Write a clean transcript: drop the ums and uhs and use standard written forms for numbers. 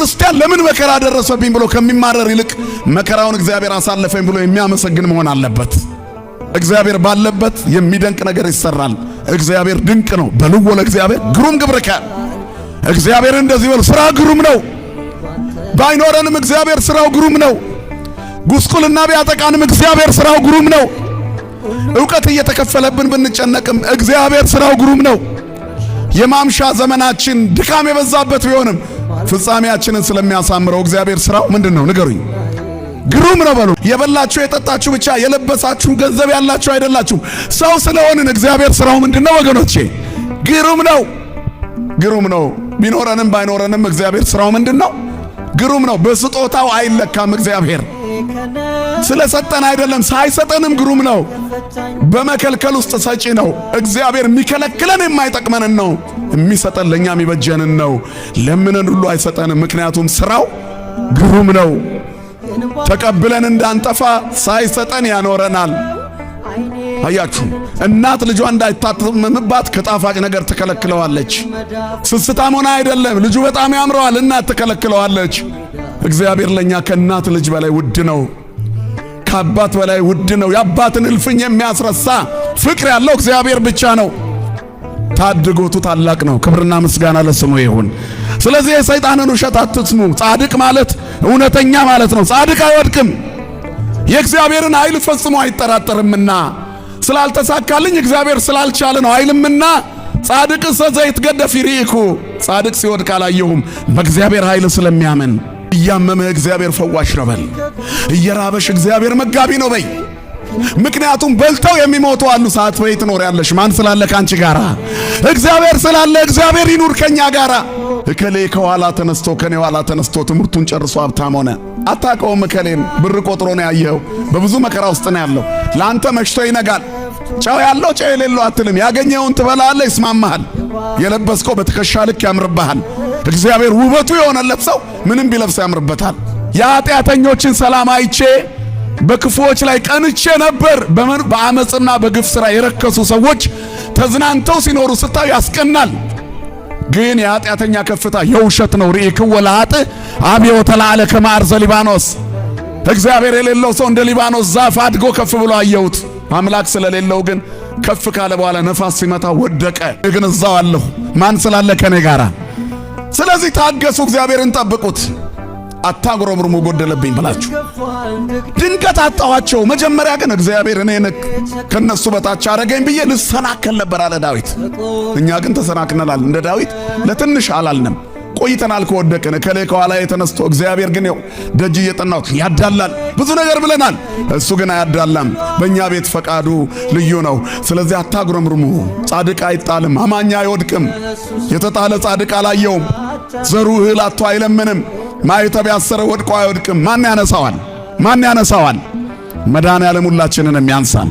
ክርስቲያን ለምን መከራ ደረሰብኝ ብሎ ከሚማረር ይልቅ መከራውን እግዚአብሔር አሳለፈኝ ብሎ የሚያመሰግን መሆን አለበት። እግዚአብሔር ባለበት የሚደንቅ ነገር ይሰራል። እግዚአብሔር ድንቅ ነው። በልዎ ለእግዚአብሔር ግሩም ግብርከ። እግዚአብሔር እንደዚህ በል፣ ስራ ግሩም ነው። ባይኖረንም እግዚአብሔር ስራው ግሩም ነው። ጉስቁልና ቢያጠቃንም እግዚአብሔር ስራው ግሩም ነው። ዕውቀት እየተከፈለብን ብንጨነቅም እግዚአብሔር ስራው ግሩም ነው። የማምሻ ዘመናችን ድካም የበዛበት ቢሆንም ፍጻሜያችንን ስለሚያሳምረው እግዚአብሔር ስራው ምንድነው? ንገሩኝ። ግሩም ነው በሉ። የበላችሁ የጠጣችሁ ብቻ የለበሳችሁ ገንዘብ ያላችሁ አይደላችሁም። ሰው ስለሆንን እግዚአብሔር ስራው ምንድነው ወገኖቼ? ግሩም ነው። ግሩም ነው። ቢኖረንም ባይኖረንም እግዚአብሔር ስራው ምንድነው? ግሩም ነው። በስጦታው አይለካም። እግዚአብሔር ስለሰጠን አይደለም፣ ሳይሰጠንም ግሩም ነው። በመከልከል ውስጥ ሰጪ ነው። እግዚአብሔር የሚከለክለን የማይጠቅመንን ነው፣ የሚሰጠን ለኛ የሚበጀንን ነው። ለምንን ሁሉ አይሰጠንም፣ ምክንያቱም ስራው ግሩም ነው። ተቀብለን እንዳንጠፋ ሳይሰጠን ያኖረናል። አያችሁ፣ እናት ልጇ እንዳይታመምባት ከጣፋጭ ነገር ትከለክለዋለች። ስስታም ሆነ አይደለም፣ ልጁ በጣም ያምረዋል፣ እናት ትከለክለዋለች። እግዚአብሔር ለኛ ከእናት ልጅ በላይ ውድ ነው፣ ከአባት በላይ ውድ ነው። የአባትን እልፍኝ የሚያስረሳ ፍቅር ያለው እግዚአብሔር ብቻ ነው። ታድጎቱ ታላቅ ነው። ክብርና ምስጋና ለስሙ ይሁን። ስለዚህ የሰይጣንን ውሸት አትስሙ። ጻድቅ ማለት እውነተኛ ማለት ነው። ጻድቅ አይወድቅም፣ የእግዚአብሔርን ኃይል ፈጽሞ አይጠራጠርምና። ስላልተሳካልኝ እግዚአብሔር ስላልቻለ ነው አይልምና። ጻድቅ ዘይትገደፍ ይርኢኩ፣ ጻድቅ ሲወድቅ አላየሁም፣ በእግዚአብሔር ኃይል ስለሚያምን። እያመመህ እግዚአብሔር ፈዋሽ ነው በል። እየራበሽ እግዚአብሔር መጋቢ ነው በይ። ምክንያቱም በልተው የሚሞቱ አሉ። ሰዓት በይ ትኖሪያለሽ። ማን ስላለ ካንቺ ጋራ? እግዚአብሔር ስላለ እግዚአብሔር ይኑር ከኛ ጋራ። እከሌ ከኋላ ተነስቶ ከኔ ኋላ ተነስቶ ትምህርቱን ጨርሶ ሀብታም ሆነ። አታውቀውም። እከሌን ብር ቆጥሮ ነው ያየኸው። በብዙ መከራ ውስጥ ነው ያለው። ለአንተ መሽቶ ይነጋል። ጨው ያለው ጨው የሌለው አትልም። ያገኘውን ትበላለህ፣ ይስማማሃል። የለበስከው በትከሻ ልክ ያምርብሃል። እግዚአብሔር ውበቱ የሆነለት ሰው ምንም ቢለብስ ያምርበታል። የኃጢአተኞችን ሰላም አይቼ በክፉዎች ላይ ቀንቼ ነበር። በአመጽና በግፍ ሥራ የረከሱ ሰዎች ተዝናንተው ሲኖሩ ስታዩ ያስቀናል። ግን የኃጢአተኛ ከፍታ የውሸት ነው። ርኢክወ ለኃጥእ አብዮ ተላዕለ ከመ አርዘ ሊባኖስ። እግዚአብሔር የሌለው ሰው እንደ ሊባኖስ ዛፍ አድጎ ከፍ ብሎ አየሁት። አምላክ ስለሌለው ግን ከፍ ካለ በኋላ ነፋስ ሲመታ ወደቀ። ግን እዛው አለሁ። ማን ስላለ ከኔ ጋራ? ስለዚህ ታገሱ፣ እግዚአብሔርን ጠብቁት። አታጉረምርሙ ጎደለብኝ ብላችሁ። ድንገት አጣኋቸው። መጀመሪያ ግን እግዚአብሔር እኔን ከነሱ በታች አረገኝ ብዬ ልሰናከል ነበር አለ ዳዊት። እኛ ግን ተሰናክነናል። እንደ ዳዊት ለትንሽ አላልንም፣ ቆይተናል ከወደቅን። ከሌ ከኋላ የተነስቶ እግዚአብሔር ግን ያው ደጅ እየጠናሁት ያዳላል። ብዙ ነገር ብለናል፣ እሱ ግን አያዳላም። በእኛ ቤት ፈቃዱ ልዩ ነው። ስለዚህ አታጉረምርሙ። ጻድቅ አይጣልም፣ አማኛ አይወድቅም። የተጣለ ጻድቅ አላየውም። ዘሩ እህል አጥቶ አይለምንም። ማይተብ ያሰረ ወድቆ አይወድቅም። ማን ያነሳዋል? ማን ያነሳዋል? መድኃኔዓለም ሁላችንን የሚያንሳን